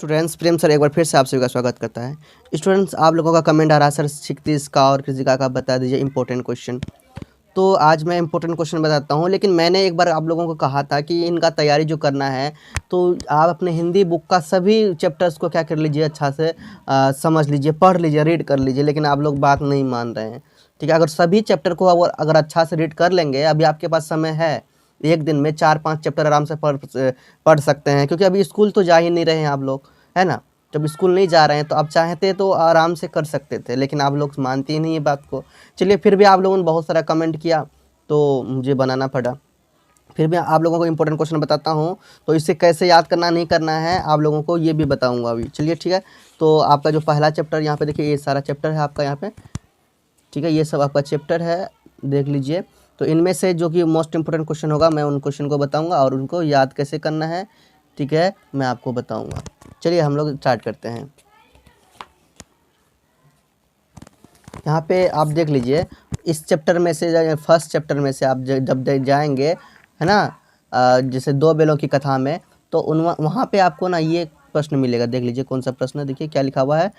Students, प्रेम sir एक बार फिर से आप सभी का स्वागत करता है। स्टूडेंट्स, आप लोगों का कमेंट आ रहा है सर 36 का और कृषिका का बता दीजिए इंपॉर्टेंट क्वेश्चन। तो आज मैं इंपॉर्टेंट क्वेश्चन बताता हूं, लेकिन मैंने एक बार आप लोगों को कहा था कि इनका तैयारी जो करना है तो आप अपने हिंदी बुक का सभी चैप्टर्स को क्या कर लीजिए, अच्छा से समझ लीजिए, पढ़ लीजिए, रीड कर लीजिए। लेकिन आप लोग बात नहीं मान रहे हैं। ठीक है, अगर सभी चैप्टर को अगर अच्छा से रीड कर लेंगे, अभी आपके पास समय है, एक दिन में 4-5 चैप्टर आराम से पढ़ सकते हैं, क्योंकि अभी स्कूल तो जा ही नहीं रहे हैं आप लोग, है ना। जब स्कूल नहीं जा रहे हैं तो आप चाहते तो आराम से कर सकते थे, लेकिन आप लोग मानते ही नहीं है बात को। चलिए, फिर भी आप लोगों ने बहुत सारा कमेंट किया तो मुझे बनाना पड़ा। फिर भी आप लोगों को इंपॉर्टेंट क्वेश्चन बताता हूँ, तो इसे कैसे याद करना नहीं करना है आप लोगों को ये भी बताऊँगा अभी। चलिए ठीक है, तो आपका जो पहला चैप्टर यहाँ पे देखिए, ये सारा चैप्टर है आपका यहाँ पे। ठीक है, ये सब आपका चैप्टर है, देख लीजिए। तो इनमें से जो कि मोस्ट इंपोर्टेंट क्वेश्चन होगा, मैं उन क्वेश्चन को बताऊंगा और उनको याद कैसे करना है, ठीक है, मैं आपको बताऊंगा। चलिए हम लोग स्टार्ट करते हैं। यहाँ पे आप देख लीजिए, इस चैप्टर में से, फर्स्ट चैप्टर में से आप जब जाएंगे, है ना, जैसे दो बैलों की कथा में, तो वहाँ पे आपको ना ये प्रश्न मिलेगा। देख लीजिए कौन सा प्रश्न है, देखिए क्या लिखा हुआ है।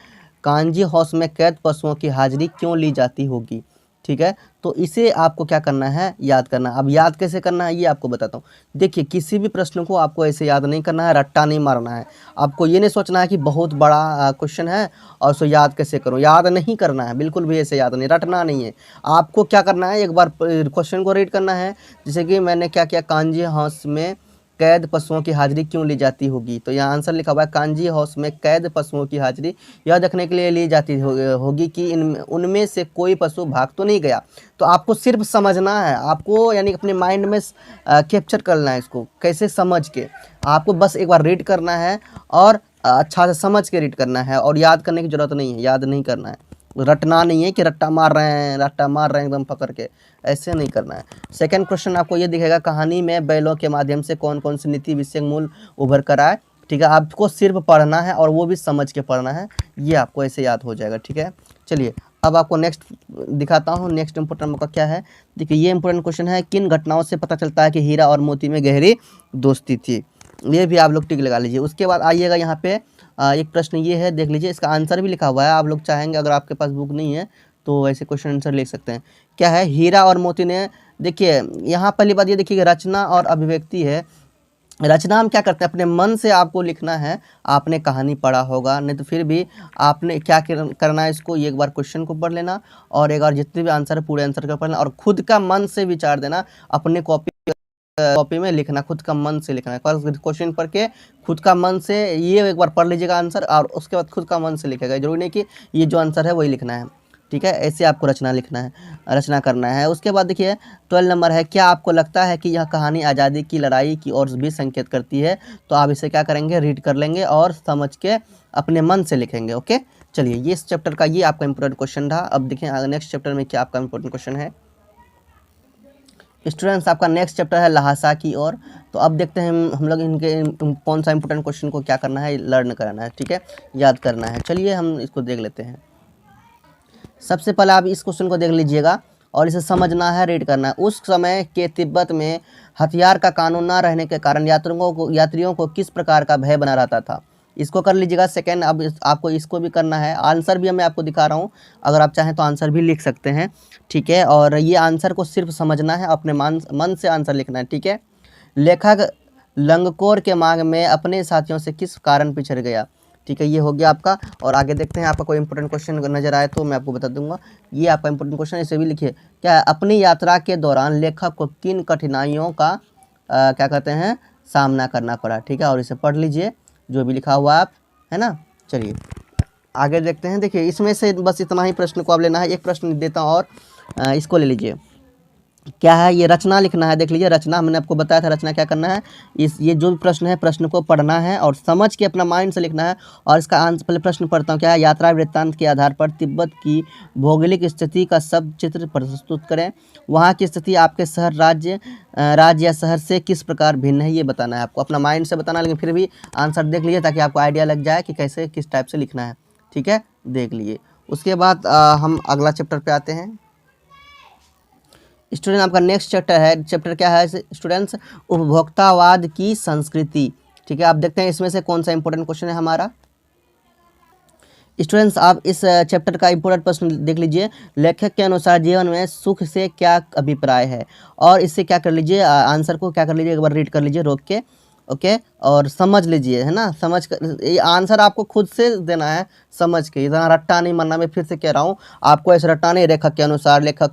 कांजी हाउस में कैद पशुओं की हाजिरी क्यों ली जाती होगी। ठीक है, तो इसे आपको क्या करना है, याद करना। अब याद कैसे करना है ये आपको बताता हूँ। देखिए, किसी भी प्रश्न को आपको ऐसे याद नहीं करना है, रट्टा नहीं मारना है। आपको ये नहीं सोचना है कि बहुत बड़ा क्वेश्चन है और उसको याद कैसे करूँ, याद नहीं करना है, बिल्कुल भी ऐसे याद नहीं, रटना नहीं है। आपको क्या करना है, एक बार क्वेश्चन को रीड करना है। जैसे कि मैंने क्या किया, कांजी हाउस में कैद पशुओं की हाजिरी क्यों ली जाती होगी, तो यहाँ आंसर लिखा हुआ है, कांजी हाउस में कैद पशुओं की हाजिरी यह देखने के लिए ली जाती होगी कि उनमें से कोई पशु भाग तो नहीं गया। तो आपको सिर्फ समझना है, आपको यानी अपने माइंड में कैप्चर करना है इसको, कैसे समझ के आपको बस एक बार रीड करना है और अच्छा से समझ के रीड करना है, और याद करने की ज़रूरत नहीं है, याद नहीं करना है, रटना नहीं है कि रट्टा मार रहे हैं एकदम पकड़ के, ऐसे नहीं करना है। सेकंड क्वेश्चन आपको ये दिखेगा, कहानी में बैलों के माध्यम से कौन कौन सी नीति विषयक मूल उभर कर आए। ठीक है, आपको सिर्फ पढ़ना है और वो भी समझ के पढ़ना है, ये आपको ऐसे याद हो जाएगा। ठीक है, चलिए अब आपको नेक्स्ट दिखाता हूँ। नेक्स्ट इंपोर्टेंट मौका क्या है, देखिए ये इंपोर्टेंट क्वेश्चन है, किन घटनाओं से पता चलता है कि हीरा और मोती में गहरी दोस्ती थी। ये भी आप लोग टिक लगा लीजिए। उसके बाद आइएगा यहाँ पे, एक प्रश्न ये है, देख लीजिए, इसका आंसर भी लिखा हुआ है। आप लोग चाहेंगे, अगर आपके पास बुक नहीं है तो ऐसे क्वेश्चन आंसर लिख सकते हैं। क्या है, हीरा और मोती ने, देखिए यहाँ पहली बात ये देखिए, रचना और अभिव्यक्ति है। रचना हम क्या करते हैं, अपने मन से आपको लिखना है। आपने कहानी पढ़ा होगा, नहीं तो फिर भी आपने क्या करना है, इसको एक बार क्वेश्चन को पढ़ लेना और एक बार जितने भी आंसर है पूरे आंसर का पढ़ना, और खुद का मन से विचार देना, अपने कॉपी में लिखना, खुद का मन से लिखना है। क्वेश्चन पढ़ के खुद का मन से ये एक बार पढ़ लीजिएगा आंसर, और उसके बाद खुद का मन से लिखेगा। जरूरी नहीं कि ये जो आंसर है वही लिखना है। ठीक है, ऐसे आपको रचना लिखना है, रचना करना है। उसके बाद देखिए 12 नंबर है, क्या आपको लगता है कि यह कहानी आज़ादी की लड़ाई की ओर भी संकेत करती है। तो आप इसे क्या करेंगे, रीड कर लेंगे और समझ के अपने मन से लिखेंगे। ओके, चलिए ये इस चैप्टर का ये आपका इंपॉर्टेंट क्वेश्चन था। अब देखिए नेक्स्ट चैप्टर में क्या आपका इंपॉर्टेंट क्वेश्चन है। स्टूडेंट्स, आपका नेक्स्ट चैप्टर है लहासा की ओर। तो अब देखते हैं हम लोग इनके कौन सा इंपॉर्टेंट क्वेश्चन को क्या करना है, लर्न करना है, ठीक है, याद करना है। चलिए हम इसको देख लेते हैं। सबसे पहले आप इस क्वेश्चन को देख लीजिएगा और इसे समझना है, रीड करना है। उस समय के तिब्बत में हथियार का कानून न रहने के कारण यात्रियों को किस प्रकार का भय बना रहता था। इसको कर लीजिएगा। सेकेंड, अब आपको इसको भी करना है। आंसर भी मैं आपको दिखा रहा हूँ, अगर आप चाहें तो आंसर भी लिख सकते हैं। ठीक है, और ये आंसर को सिर्फ समझना है, अपने मन से आंसर लिखना है। ठीक है, लेखक लंगकोर के मार्ग में अपने साथियों से किस कारण पिछड़ गया। ठीक है, ये हो गया आपका। और आगे देखते हैं, आपका कोई इंपॉर्टेंट क्वेश्चन नजर आए तो मैं आपको बता दूंगा। ये आपका इंपॉर्टेंट क्वेश्चन, इसे भी लिखिए। क्या है, अपनी यात्रा के दौरान लेखक को किन कठिनाइयों का क्या कहते हैं, सामना करना पड़ा। ठीक है, और इसे पढ़ लीजिए जो भी लिखा हुआ आप, है ना। चलिए आगे देखते हैं। देखिए इसमें से बस इतना ही प्रश्न को आप लेना है। एक प्रश्न देता हूँ और इसको ले लीजिए। क्या है, ये रचना लिखना है। देख लीजिए, रचना मैंने आपको बताया था, रचना क्या करना है, ये जो भी प्रश्न है, प्रश्न को पढ़ना है और समझ के अपना माइंड से लिखना है। और इसका आंसर, पहले प्रश्न पढ़ता हूँ। क्या है, यात्रा वृत्तांत के आधार पर तिब्बत की भौगोलिक स्थिति का सब चित्र प्रस्तुत करें। वहाँ की स्थिति आपके शहर, राज्य या शहर से किस प्रकार भिन्न है, ये बताना है आपको, अपना माइंड से बताना। लेकिन फिर भी आंसर देख लीजिए ताकि आपको आइडिया लग जाए कि कैसे किस टाइप से लिखना है। ठीक है, देख लीजिए। उसके बाद हम अगला चैप्टर पे आते हैं। स्टूडेंट, आपका नेक्स्ट चैप्टर है, चैप्टर क्या है स्टूडेंट्स, उपभोक्तावाद की संस्कृति। ठीक है, आप देखते हैं इसमें से कौन सा इंपॉर्टेंट क्वेश्चन है हमारा। स्टूडेंट्स, आप इस चैप्टर का इंपॉर्टेंट प्रश्न देख लीजिए। लेखक के अनुसार जीवन में सुख से क्या अभिप्राय है, और इससे क्या कर लीजिए, आंसर को क्या कर लीजिए, एक बार रीड कर लीजिए रोक के, ओके, और समझ लीजिए, है ना। समझ कर ये आंसर आपको खुद से देना है, समझ के, इतना रट्टा नहीं मारना। मैं फिर से कह रहा हूँ, आपको ऐसे रट्टा नहीं, लेखक के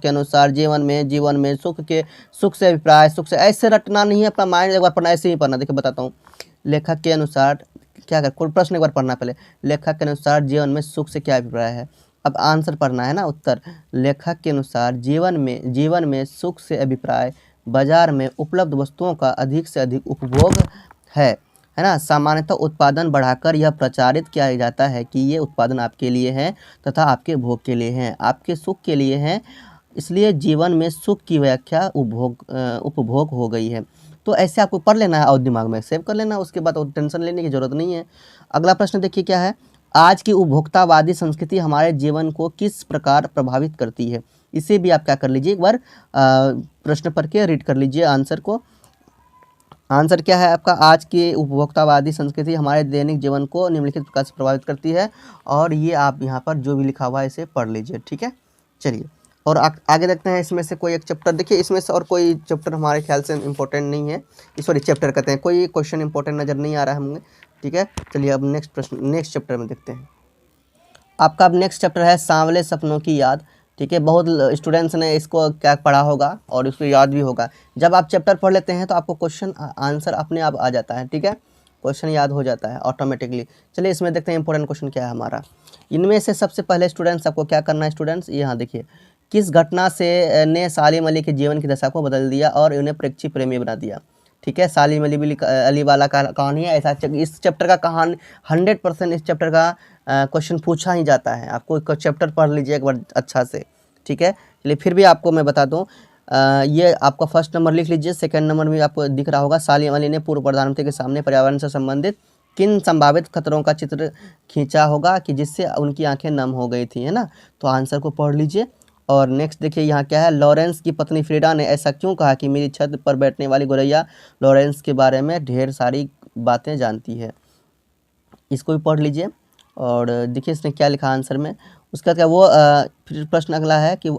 अनुसार जीवन में सुख से अभिप्राय, सुख से, ऐसे रटना नहीं है। अपना माइंड एक बार पढ़ना, ऐसे ही पढ़ना। देखिए बताता हूँ, लेखक के अनुसार क्या कर, कोई प्रश्न एक बार पढ़ना पहले। लेखक के अनुसार जीवन में सुख से क्या अभिप्राय है, अब आंसर पढ़ना है ना, उत्तर। लेखक के अनुसार जीवन में सुख से अभिप्राय बाजार में उपलब्ध वस्तुओं का अधिक से अधिक उपभोग है ना। सामान्यतः उत्पादन बढ़ाकर यह प्रचारित किया जाता है कि ये उत्पादन आपके लिए हैं तथा आपके भोग के लिए हैं, आपके सुख के लिए हैं। इसलिए जीवन में सुख की व्याख्या उपभोग हो गई है। तो ऐसे आपको पढ़ लेना है और दिमाग में सेव कर लेना, उसके बाद टेंशन लेने की जरूरत नहीं है। अगला प्रश्न देखिए क्या है। आज की उपभोक्तावादी संस्कृति हमारे जीवन को किस प्रकार प्रभावित करती है। इसे भी आप क्या कर लीजिए, एक बार प्रश्न पढ़ के रीड कर लीजिए आंसर को। आंसर क्या है आपका, आज की उपभोक्तावादी संस्कृति हमारे दैनिक जीवन को निम्नलिखित प्रकार से प्रभावित करती है। और ये आप यहाँ पर जो भी लिखा हुआ है इसे पढ़ लीजिए, ठीक है। चलिए और आगे देखते हैं, इसमें से कोई एक चैप्टर देखिए। इसमें से और कोई चैप्टर हमारे ख्याल से इम्पोर्टेंट नहीं है, सॉरी चैप्टर कहते हैं, कोई क्वेश्चन इंपॉर्टेंट नज़र नहीं आ रहा है हमें, ठीक है। चलिए अब नेक्स्ट चैप्टर में देखते हैं। आपका अब नेक्स्ट चैप्टर है सांवले सपनों की याद, ठीक है। बहुत स्टूडेंट्स ने इसको क्या पढ़ा होगा और इसको याद भी होगा। जब आप चैप्टर पढ़ लेते हैं तो आपको क्वेश्चन आंसर अपने आप आ जाता है, ठीक है, क्वेश्चन याद हो जाता है ऑटोमेटिकली। चलिए इसमें देखते हैं इंपॉर्टेंट क्वेश्चन क्या है हमारा। इनमें से सबसे पहले स्टूडेंट्स आपको क्या करना है, स्टूडेंट्स यहाँ देखिए, किस घटना से ने सालिम अली के जीवन की दशा को बदल दिया और उन्हें प्रेक्षी प्रेमी बना दिया, ठीक है। सालिम अली वाला का कहानी है। ऐसा इस चैप्टर का कहानी 100% इस चैप्टर का क्वेश्चन पूछा ही जाता है। आपको चैप्टर पढ़ लीजिए एक बार अच्छा से, ठीक है। चलिए फिर भी आपको मैं बता दूं, ये आपका फर्स्ट नंबर लिख लीजिए। सेकंड नंबर में आपको दिख रहा होगा, सालिम अली ने पूर्व प्रधानमंत्री के सामने पर्यावरण से संबंधित किन संभावित खतरों का चित्र खींचा होगा कि जिससे उनकी आंखें नम हो गई थी, है ना। तो आंसर को पढ़ लीजिए। और नेक्स्ट देखिए यहाँ क्या है, लॉरेंस की पत्नी फ्रीडा ने ऐसा क्यों कहा कि मेरी छत पर बैठने वाली गोरैया लॉरेंस के बारे में ढेर सारी बातें जानती है। इसको भी पढ़ लीजिए और देखिए इसने क्या लिखा आंसर में। उसका क्या वो फिर प्रश्न अगला है कि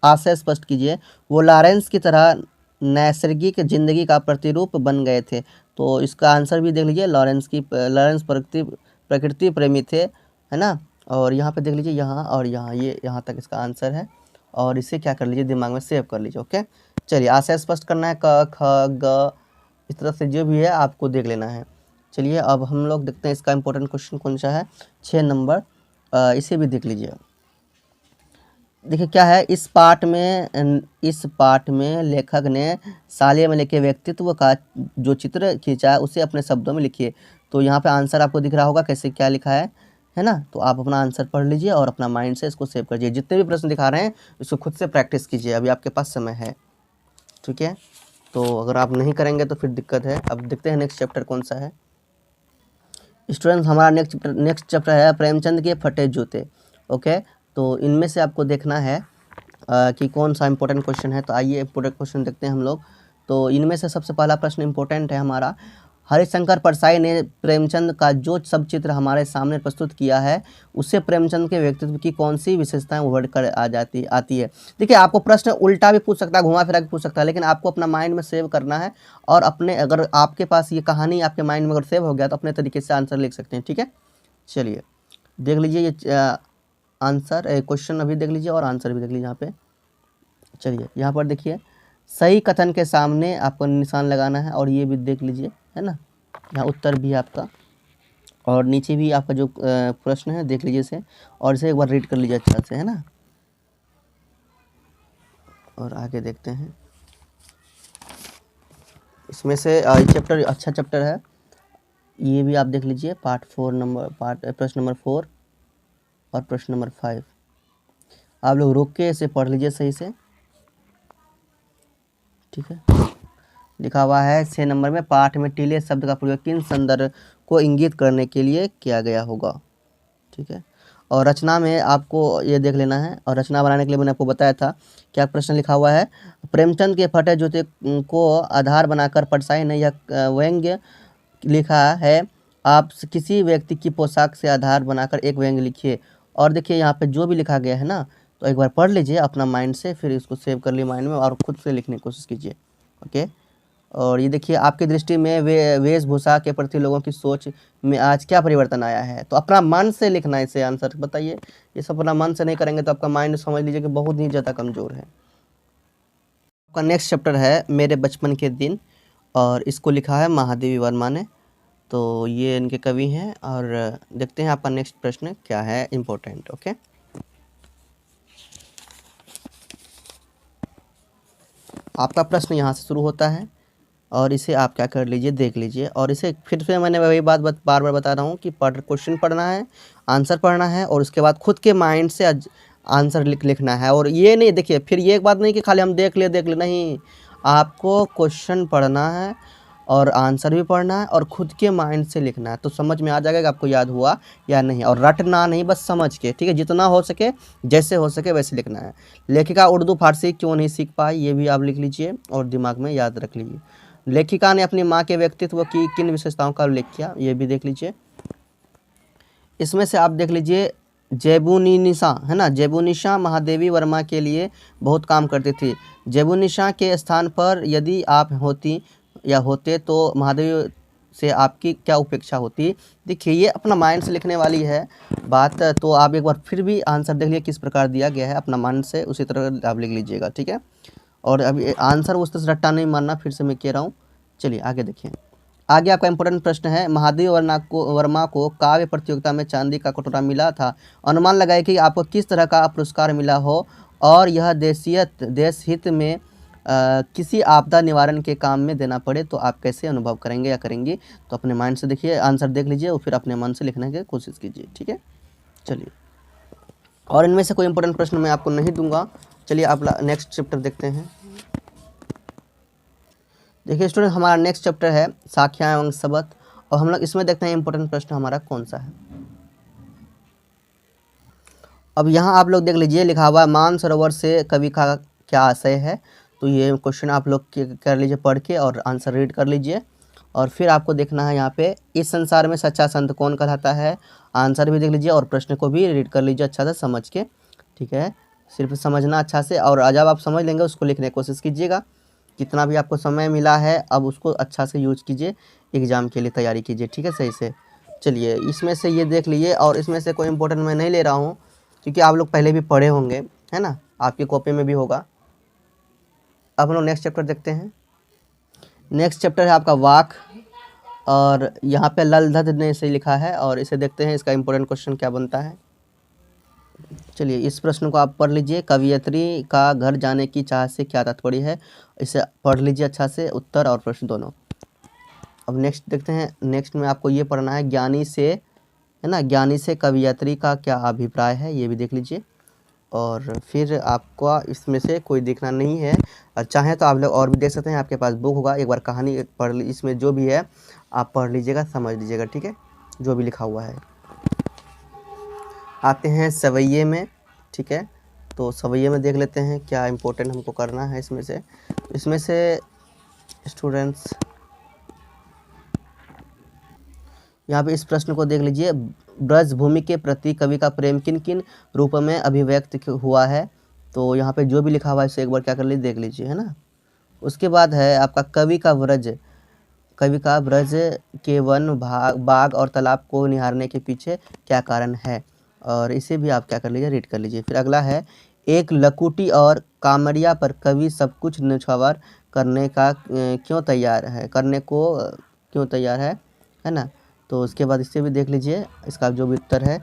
आशय स्पष्ट कीजिए। वो लॉरेंस की तरह नैसर्गिक जिंदगी का प्रतिरूप बन गए थे। तो इसका आंसर भी देख लीजिए, लॉरेंस प्रकृति प्रेमी थे, है ना। और यहाँ पे देख लीजिए, यहाँ और यहाँ, ये यहाँ तक इसका आंसर है। और इसे क्या कर लीजिए, दिमाग में सेव कर लीजिए, ओके। चलिए आशय स्पष्ट करना है, क ख ग इस तरह से जो भी है आपको देख लेना है। चलिए अब हम लोग देखते हैं इसका इंपॉर्टेंट क्वेश्चन कौन सा है, 6 नंबर, इसे भी देख लीजिए। देखिए क्या है, इस पाठ में लेखक ने सालिम अली के व्यक्तित्व का जो चित्र खींचा है उसे अपने शब्दों में लिखिए। तो यहाँ पे आंसर आपको दिख रहा होगा कैसे क्या लिखा है ना। तो आप अपना आंसर पढ़ लीजिए और अपना माइंड से इसको सेव करिए। जितने भी प्रश्न दिखा रहे हैं इसको खुद से प्रैक्टिस कीजिए, अभी आपके पास समय है, ठीक है। तो अगर आप नहीं करेंगे तो फिर दिक्कत है। अब देखते हैं नेक्स्ट चैप्टर कौन सा है। स्टूडेंट्स हमारा नेक्स्ट चैप्टर है प्रेमचंद के फटे जूते, ओके। तो इनमें से आपको देखना है कि कौन सा इंपॉर्टेंट क्वेश्चन है। तो आइए इंपॉर्टेंट क्वेश्चन देखते हैं हम लोग। तो इनमें से सबसे पहला प्रश्न इंपॉर्टेंट है हमारा, हरिशंकर परसाई ने प्रेमचंद का जो सब चित्र हमारे सामने प्रस्तुत किया है उससे प्रेमचंद के व्यक्तित्व की कौन सी विशेषताएं उभर कर आती है। देखिए आपको प्रश्न उल्टा भी पूछ सकता है, घुमा फिरा के पूछ सकता है, लेकिन आपको अपना माइंड में सेव करना है। और अपने अगर आपके पास ये कहानी आपके माइंड में अगर सेव हो गया तो अपने तरीके से आंसर लिख सकते हैं, ठीक है। चलिए देख लीजिए ये आंसर क्वेश्चन अभी देख लीजिए और आंसर भी देख लीजिए यहाँ पे। चलिए यहाँ पर देखिए, सही कथन के सामने आपको निशान लगाना है और ये भी देख लीजिए, है ना। यहाँ उत्तर भी है आपका और नीचे भी आपका जो प्रश्न है देख लीजिए इसे और इसे एक बार रीड कर लीजिए अच्छा से, है ना। और आगे देखते हैं, इसमें से चैप्टर अच्छा चैप्टर है, ये भी आप देख लीजिए। प्रश्न नंबर 4 और प्रश्न नंबर 5 आप लोग रोक के इसे पढ़ लीजिए सही से, ठीक है। लिखा हुआ है 6 नंबर में, पाठ में टीले शब्द का प्रयोग किन संदर्भ को इंगित करने के लिए किया गया होगा, ठीक है। और रचना में आपको ये देख लेना है। और रचना बनाने के लिए मैंने आपको बताया था क्या प्रश्न लिखा हुआ है, प्रेमचंद के फटे जूते को आधार बनाकर परसाई ने यह व्यंग्य लिखा है आप किसी व्यक्ति की पोशाक से आधार बनाकर एक व्यंग्य लिखिए। और देखिए यहाँ पे जो भी लिखा गया है ना, तो एक बार पढ़ लीजिए अपना माइंड से, फिर इसको सेव कर लीजिए माइंड में और खुद से लिखने की कोशिश कीजिए। ओके। और ये देखिए आपकी दृष्टि में वेशभूषा के प्रति लोगों की सोच में आज क्या परिवर्तन आया है। तो अपना मन से लिखना है इसे आंसर, बताइए। ये सब अपना मन से नहीं करेंगे तो आपका माइंड समझ लीजिए कि बहुत ही ज़्यादा कमज़ोर है। आपका नेक्स्ट चैप्टर है मेरे बचपन के दिन, और इसको लिखा है महादेवी वर्मा ने। तो ये इनके कवि हैं, और देखते हैं आपका नेक्स्ट प्रश्न क्या है इम्पोर्टेंट। ओके, आपका प्रश्न यहाँ से शुरू होता है, और इसे आप क्या कर लीजिए, देख लीजिए। और इसे फिर से मैंने वही बात बार बार बता रहा हूँ कि क्वेश्चन पढ़ना है, आंसर पढ़ना है, और उसके बाद खुद के माइंड से आंसर लिखना है। और ये नहीं, देखिए फिर ये एक बात नहीं कि खाली हम देख ले नहीं, आपको क्वेश्चन पढ़ना है और आंसर भी पढ़ना है और खुद के माइंड से लिखना है। तो समझ में आ जाएगा कि आपको याद हुआ या नहीं, और रटना नहीं, बस समझ के, ठीक है। जितना हो सके, जैसे हो सके वैसे लिखना है। लेखिका उर्दू फारसी क्यों नहीं सीख पाई, ये भी आप लिख लीजिए और दिमाग में याद रख लीजिए। लेखिका ने अपनी माँ के व्यक्तित्व की किन विशेषताओं का उल्लेख किया, ये भी देख लीजिए। इसमें से आप देख लीजिए जेबुनिसा, है ना, जेबुनिसा महादेवी वर्मा के लिए बहुत काम करती थी। जेबुनिसा के स्थान पर यदि आप होती या होते तो महादेवी से आपकी क्या उपेक्षा होती। देखिए ये अपना माइंड से लिखने वाली है बात, तो आप एक बार फिर भी आंसर देख लीजिए किस प्रकार दिया गया है, अपना माइंड से उसी तरह आप लिख लीजिएगा, ठीक है। और अभी आंसर उस तरह से रट्टा नहीं मारना, फिर से मैं कह रहा हूँ। चलिए आगे देखिए। आगे आपका इंपॉर्टेंट प्रश्न है, महादेवी वर्मा को काव्य प्रतियोगिता में चांदी का कटोरा मिला था। अनुमान लगाए कि आपको किस तरह का पुरस्कार मिला हो, और यह देश हित में किसी आपदा निवारण के काम में देना पड़े तो आप कैसे अनुभव करेंगे या करेंगी। तो अपने माइंड से देखिए, आंसर देख लीजिए और फिर अपने मन से लिखने की कोशिश कीजिए, ठीक है। चलिए, और इनमें से कोई इंपॉर्टेंट प्रश्न मैं आपको नहीं दूंगा। चलिए आप नेक्स्ट चैप्टर देखते हैं। देखिए स्टूडेंट, हमारा नेक्स्ट चैप्टर है साख्या एवं शब्द, और हम लोग इसमें देखते हैं इंपॉर्टेंट प्रश्न हमारा कौन सा है। अब यहाँ आप लोग देख लीजिए, लिखा हुआ है मानसरोवर से कवि का क्या आशय है। तो ये क्वेश्चन आप लोग कर लीजिए पढ़ के, और आंसर रीड कर लीजिए। और फिर आपको देखना है यहाँ पे, इस संसार में सच्चा संत कौन कहलाता है। आंसर भी देख लीजिए और प्रश्न को भी रीड कर लीजिए अच्छा से समझ के, ठीक है। सिर्फ समझना अच्छा से, और जब आप समझ लेंगे उसको लिखने की कोशिश कीजिएगा। कितना भी आपको समय मिला है, अब उसको अच्छा से यूज कीजिए, एग्ज़ाम के लिए तैयारी कीजिए, ठीक है, सही से। चलिए इसमें से ये देख लीजिए, और इसमें से कोई इंपॉर्टेंट मैं नहीं ले रहा हूँ क्योंकि आप लोग पहले भी पढ़े होंगे, है ना, आपकी कॉपी में भी होगा। अब हम लोग नेक्स्ट चैप्टर देखते हैं। नेक्स्ट चैप्टर है आपका वाक, और यहाँ पे ललधद ने इसे लिखा है, और इसे देखते हैं इसका इंपॉर्टेंट क्वेश्चन क्या बनता है। चलिए इस प्रश्न को आप पढ़ लीजिए, कवियत्री का घर जाने की चाह से क्या तात्पर्य है। इसे पढ़ लीजिए अच्छा से, उत्तर और प्रश्न दोनों। अब नेक्स्ट देखते हैं। नेक्स्ट में आपको ये पढ़ना है ज्ञानी से, है ना, ज्ञानी से कवियत्री का क्या अभिप्राय है, ये भी देख लीजिए। और फिर आपको इसमें से कोई देखना नहीं है, और चाहें तो आप लोग और भी देख सकते हैं, आपके पास बुक होगा, एक बार कहानी पढ़ ली, इसमें जो भी है आप पढ़ लीजिएगा, समझ लीजिएगा, ठीक है, जो भी लिखा हुआ है। आते हैं सवैये में, ठीक है। तो सवैये में देख लेते हैं क्या इम्पोर्टेंट हमको करना है इसमें से स्टूडेंट्स, यहाँ पे इस प्रश्न को देख लीजिए, ब्रज भूमि के प्रति कवि का प्रेम किन किन रूप में अभिव्यक्त हुआ है। तो यहाँ पे जो भी लिखा हुआ है इसे एक बार क्या कर लीजिए, देख लीजिए, है ना। उसके बाद है आपका कवि का ब्रज के वन बाग और तालाब को निहारने के पीछे क्या कारण है, और इसे भी आप क्या कर लीजिए, रीड कर लीजिए। फिर अगला है, एक लकुटी और कामरिया पर कवि सब कुछ न्यौछावर करने को क्यों तैयार है ना। तो उसके बाद इससे भी देख लीजिए इसका जो भी उत्तर है।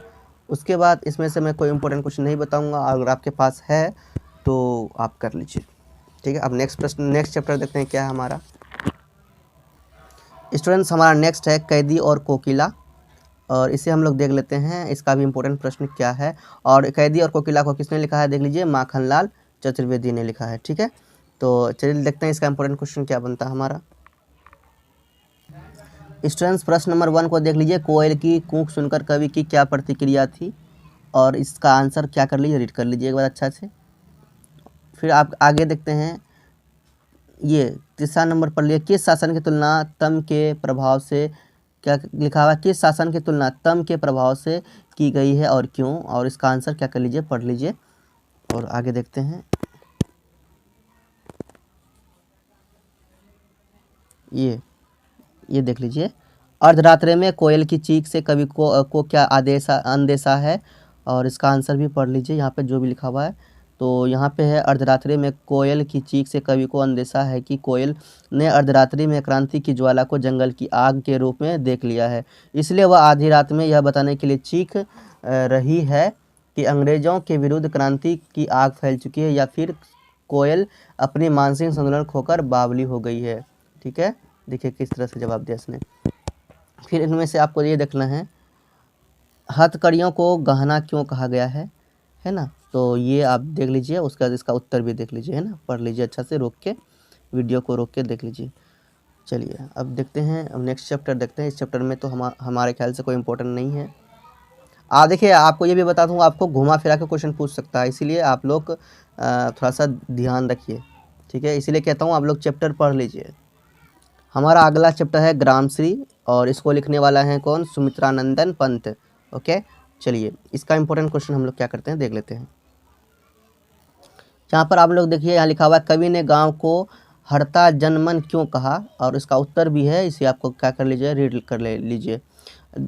उसके बाद इसमें से मैं कोई इंपॉर्टेंट क्वेश्चन नहीं बताऊंगा, अगर आपके पास है तो आप कर लीजिए, ठीक है। अब नेक्स्ट प्रश्न, नेक्स्ट चैप्टर देखते हैं क्या है हमारा। स्टूडेंट्स हमारा नेक्स्ट है कैदी और कोकिला, और इसे हम लोग देख लेते हैं, इसका भी इम्पोर्टेंट प्रश्न क्या है। और कैदी और कोकिला को किसने लिखा है, देख लीजिए, माखनलाल चतुर्वेदी ने लिखा है, ठीक है। तो चलिए देखते हैं इसका इम्पोर्टेंट क्वेश्चन क्या बनता है हमारा। स्टूडेंट्स प्रश्न नंबर 1 को देख लीजिए, कोयल की कूक सुनकर कवि की क्या प्रतिक्रिया थी, और इसका आंसर क्या कर लीजिए, रीड कर लीजिए एक बार अच्छा से। फिर आप आगे देखते हैं, ये तीसरा नंबर पर लिए, किस शासन की तुलना तम के प्रभाव से क्या लिखा हुआ है, किस शासन की तुलना तम के प्रभाव से की गई है और क्यों, और इसका आंसर क्या कर लीजिए, पढ़ लीजिए और आगे देखते हैं। ये देख लीजिए, अर्धरात्रि में कोयल की चीख से कवि को क्या आदेश अंदेशा है, और इसका आंसर भी पढ़ लीजिए यहाँ पे जो भी लिखा हुआ है। तो यहाँ पे है, अर्धरात्रि में कोयल की चीख से कवि को अंदेशा है कि कोयल ने अर्धरात्रि में क्रांति की ज्वाला को जंगल की आग के रूप में देख लिया है, इसलिए वह आधी रात में यह बताने के लिए चीख रही है कि अंग्रेजों के विरुद्ध क्रांति की आग फैल चुकी है, या फिर कोयल अपनी मानसिक संतुलन खोकर बावली हो गई है। ठीक है, देखिए किस तरह से जवाब दिया इसने। फिर इनमें से आपको ये देखना है, हथकड़ियों को गहना क्यों कहा गया है ना, तो ये आप देख लीजिए, उसके बाद इसका उत्तर भी देख लीजिए, है ना, पढ़ लीजिए अच्छा से, रोक के वीडियो को रोक के देख लीजिए। चलिए अब देखते हैं, अब नेक्स्ट चैप्टर देखते हैं। इस चैप्टर में तो हमारे ख्याल से कोई इंपॉर्टेंट नहीं है। देखिए आपको ये भी बता दूँ, आपको घुमा फिरा के क्वेश्चन पूछ सकता है, इसीलिए आप लोग थोड़ा सा ध्यान रखिए। ठीक है, इसीलिए कहता हूँ आप लोग चैप्टर पढ़ लीजिए। हमारा अगला चैप्टर है ग्रामश्री, और इसको लिखने वाला है कौन, सुमित्रानंदन पंत। ओके, चलिए इसका इंपॉर्टेंट क्वेश्चन हम लोग क्या करते हैं देख लेते हैं। यहाँ पर आप लोग देखिए, यहाँ लिखा हुआ है, कवि ने गांव को हरता जनमन क्यों कहा, और इसका उत्तर भी है, इसे आपको क्या कर लीजिए, रीड कर लीजिए।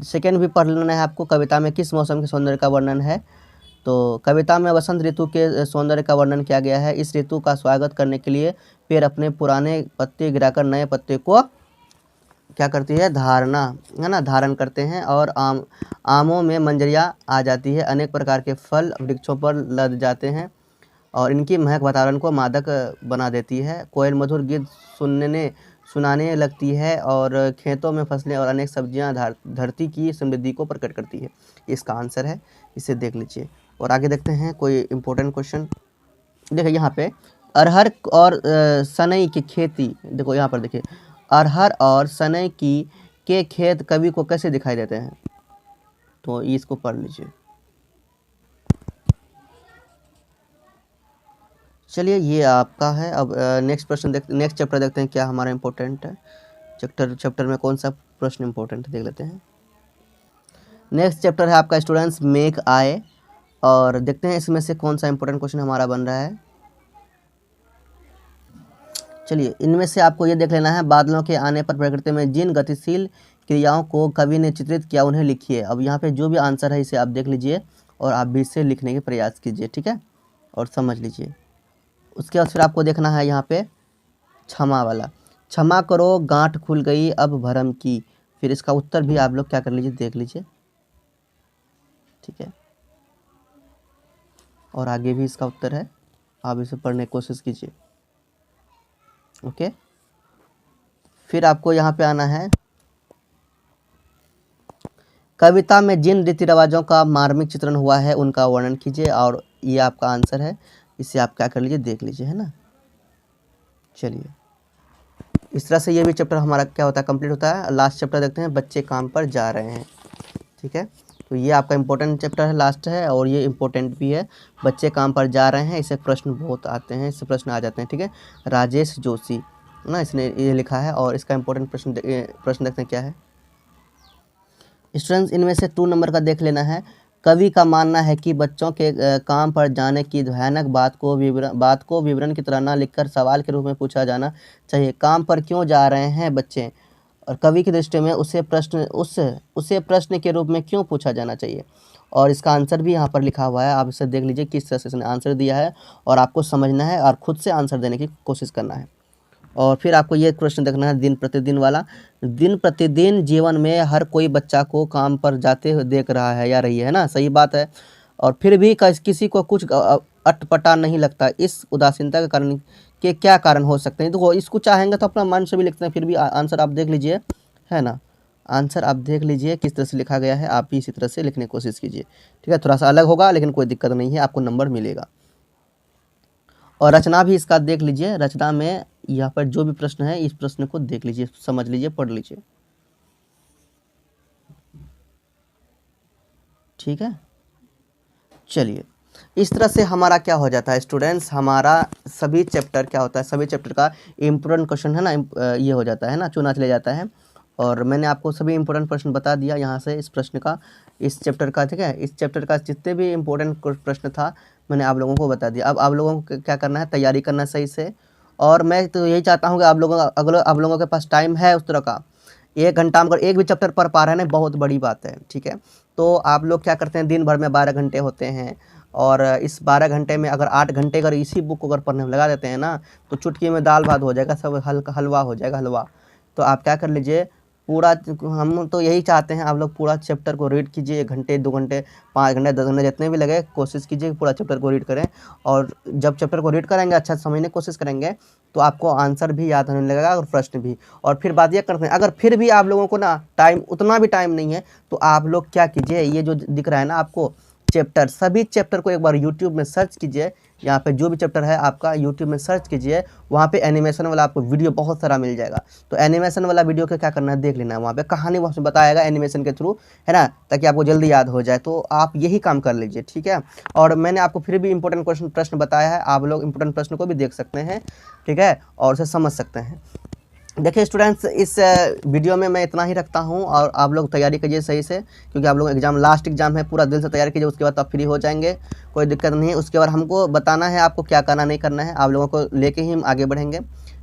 सेकेंड भी पढ़ लेना है आपको, कविता में किस मौसम के सौंदर्य का वर्णन है, तो कविता में वसंत ऋतु के सौंदर्य का वर्णन किया गया है। इस ऋतु का स्वागत करने के लिए पेड़ अपने पुराने पत्ते गिराकर नए पत्ते को क्या करती है, धारणा, है ना, धारण करते हैं, और आमों में मंजरियाँ आ जाती है, अनेक प्रकार के फल वृक्षों पर लद जाते हैं, और इनकी महक वातावरण को मादक बना देती है। कोयल मधुर गीत सुनाने लगती है, और खेतों में फसलें और अनेक सब्जियां धरती की समृद्धि को प्रकट करती है। इसका आंसर है, इसे देख लीजिए। और आगे देखते हैं कोई इम्पोर्टेंट क्वेश्चन। देखिए यहाँ पे अरहर और सनई की खेती, देखो यहाँ पर देखिए, अरहर और सनई के खेत कवि को कैसे दिखाई देते हैं, तो इसको पढ़ लीजिए। चलिए ये आपका है। अब नेक्स्ट चैप्टर देखते हैं क्या हमारा इम्पोर्टेंट है। चैप्टर में कौन सा प्रश्न इम्पोर्टेंट है देख लेते हैं। नेक्स्ट चैप्टर है आपका स्टूडेंट्स मेक आए, और देखते हैं इसमें से कौन सा इम्पोर्टेंट क्वेश्चन हमारा बन रहा है। चलिए इनमें से आपको ये देख लेना है, बादलों के आने पर प्रकृति में जिन गतिशील क्रियाओं को कवि ने चित्रित किया उन्हें लिखिए। अब यहाँ पे जो भी आंसर है इसे आप देख लीजिए, और आप भी इसे लिखने के प्रयास कीजिए, ठीक है, और समझ लीजिए। उसके बाद फिर आपको देखना है यहाँ पे क्षमा वाला, क्षमा करो गांठ खुल गई अब भरम की। फिर इसका उत्तर भी आप लोग क्या कर लीजिए, देख लीजिए, ठीक है, और आगे भी इसका उत्तर है, आप इसे पढ़ने की कोशिश कीजिए। ओके, फिर आपको यहाँ पे आना है, कविता में जिन रीति रिवाजों का मार्मिक चित्रण हुआ है उनका वर्णन कीजिए, और ये आपका आंसर है, इसे आप क्या कर लीजिए, देख लीजिए, है ना। चलिए इस तरह से ये भी चैप्टर हमारा क्या होता है, कंप्लीट होता है। लास्ट चैप्टर देखते हैं, बच्चे काम पर जा रहे हैं, ठीक है, तो ये आपका इंपॉर्टेंट चैप्टर है, लास्ट है, और ये इंपॉर्टेंट भी है। बच्चे काम पर जा रहे हैं, इससे प्रश्न बहुत आते हैं, इससे प्रश्न आ जाते हैं, ठीक है। राजेश जोशी ना इसने ये लिखा है, और इसका इंपॉर्टेंट प्रश्न देखते हैं क्या है। स्टूडेंट्स इनमें से 2 नंबर का देख लेना है। कवि का मानना है कि बच्चों के काम पर जाने की भयानक बात को विवरण की तरह न लिखकर सवाल के रूप में पूछा जाना चाहिए। काम पर क्यों जा रहे हैं बच्चे, और कवि की दृष्टि में उसे प्रश्न के रूप में क्यों पूछा जाना चाहिए, और इसका आंसर भी यहाँ पर लिखा हुआ है। आप इसे देख लीजिए किस तरह से इसने आंसर दिया है, और आपको समझना है और खुद से आंसर देने की कोशिश करना है। और फिर आपको ये प्रश्न देखना है दिन प्रतिदिन वाला, दिन प्रतिदिन जीवन में हर कोई बच्चा को काम पर जाते हुए देख रहा है या रही है ना, सही बात है, और फिर भी किसी को कुछ अटपटा नहीं लगता। इस उदासीनता के कारण के क्या कारण हो सकते हैं, तो इसको चाहेंगे तो अपना मन से भी लिखते हैं, फिर भी आंसर आप देख लीजिए, है ना, आंसर आप देख लीजिए किस तरह से लिखा गया है, आप भी इसी तरह से लिखने की कोशिश कीजिए, ठीक है। थोड़ा सा अलग होगा लेकिन कोई दिक्कत नहीं है, आपको नंबर मिलेगा। और रचना भी इसका देख लीजिए, रचना में यहाँ पर जो भी प्रश्न है इस प्रश्न को देख लीजिए, समझ लीजिए, पढ़ लीजिए, ठीक है। चलिए इस तरह से हमारा क्या हो जाता है स्टूडेंट्स, हमारा सभी चैप्टर क्या होता है, सभी चैप्टर का इम्पोर्टेंट क्वेश्चन है ना, ये हो जाता है ना, चुना चले जाता है। और मैंने आपको सभी इंपॉर्टेंट प्रश्न बता दिया यहाँ से, इस प्रश्न का, इस चैप्टर का, ठीक है। इस चैप्टर का जितने भी इम्पोर्टेंट प्रश्न था मैंने आप लोगों को बता दिया। अब आप लोगों को क्या करना है, तैयारी करना सही से। और मैं तो यही चाहता हूँ कि आप लोगों के पास टाइम है उस तरह का, 1 घंटा में अगर एक भी चैप्टर पढ़ पा रहे हैं ना, बहुत बड़ी बात है, ठीक है। तो आप लोग क्या करते हैं, दिन भर में 12 घंटे होते हैं, और इस 12 घंटे में अगर 8 घंटे अगर इसी बुक को अगर पढ़ने में लगा देते हैं ना, तो चुटकी में दाल भात हो जाएगा, सब हलवा हो जाएगा, हलवा। तो आप क्या कर लीजिए, पूरा, हम तो यही चाहते हैं आप लोग पूरा चैप्टर को रीड कीजिए, 1 घंटे 2 घंटे 5 घंटे 10 घंटे जितने भी लगे, कोशिश कीजिए पूरा चैप्टर को रीड करें। और जब चैप्टर को रीड करेंगे, अच्छा से समझने की कोशिश करेंगे, तो आपको आंसर भी याद होने लगेगा और प्रश्न भी। और फिर बात यह करते हैं, अगर फिर भी आप लोगों को ना टाइम, उतना भी टाइम नहीं है, तो आप लोग क्या कीजिए, ये जो दिख रहा है ना आपको चैप्टर, सभी चैप्टर को एक बार यूट्यूब में सर्च कीजिए। यहाँ पे जो भी चैप्टर है आपका यूट्यूब में सर्च कीजिए, वहाँ पे एनिमेशन वाला आपको वीडियो बहुत सारा मिल जाएगा। तो एनिमेशन वाला वीडियो का क्या करना है, देख लेना है, वहाँ पे कहानी वहाँ से बताएगा एनिमेशन के थ्रू, है ना, ताकि आपको जल्दी याद हो जाए। तो आप यही काम कर लीजिए, ठीक है। और मैंने आपको फिर भी इंपॉर्टेंट प्रश्न बताया है, आप लोग इंपॉर्टेंट प्रश्न को भी देख सकते हैं, ठीक है, और उसे समझ सकते हैं। देखिए स्टूडेंट्स, इस वीडियो में मैं इतना ही रखता हूं, और आप लोग तैयारी कीजिए सही से, क्योंकि आप लोग एग्जाम, लास्ट एग्जाम है, पूरा दिल से तैयारी कीजिए, उसके बाद आप फ्री हो जाएंगे, कोई दिक्कत नहीं है। उसके बाद हमको बताना है आपको क्या करना नहीं करना है, आप लोगों को लेके ही हम आगे बढ़ेंगे।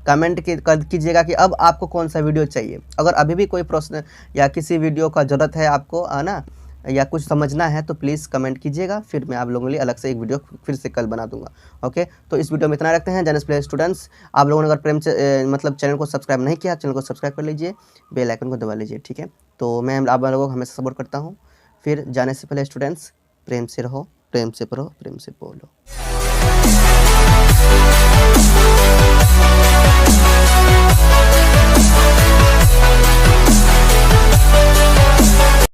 कमेंट कीजिएगा कि अब आपको कौन सा वीडियो चाहिए। अगर अभी भी कोई प्रश्न या किसी वीडियो का ज़रूरत है आपको, है ना, या कुछ समझना है, तो प्लीज़ कमेंट कीजिएगा, फिर मैं आप लोगों के लिए अलग से एक वीडियो फिर से कल बना दूंगा। ओके, तो इस वीडियो में इतना रखते हैं। जेनेसिस प्ले स्टूडेंट्स, आप लोगों ने अगर प्रेम से मतलब चैनल को सब्सक्राइब नहीं किया, चैनल को सब्सक्राइब कर लीजिए, बेल आइकन को दबा लीजिए, ठीक है। तो मैं आप लोगों को हमेशा सपोर्ट करता हूँ। फिर जाने से पहले स्टूडेंट्स, प्रेम से रहो, प्रेम से पढ़ो, प्रेम से बोलो।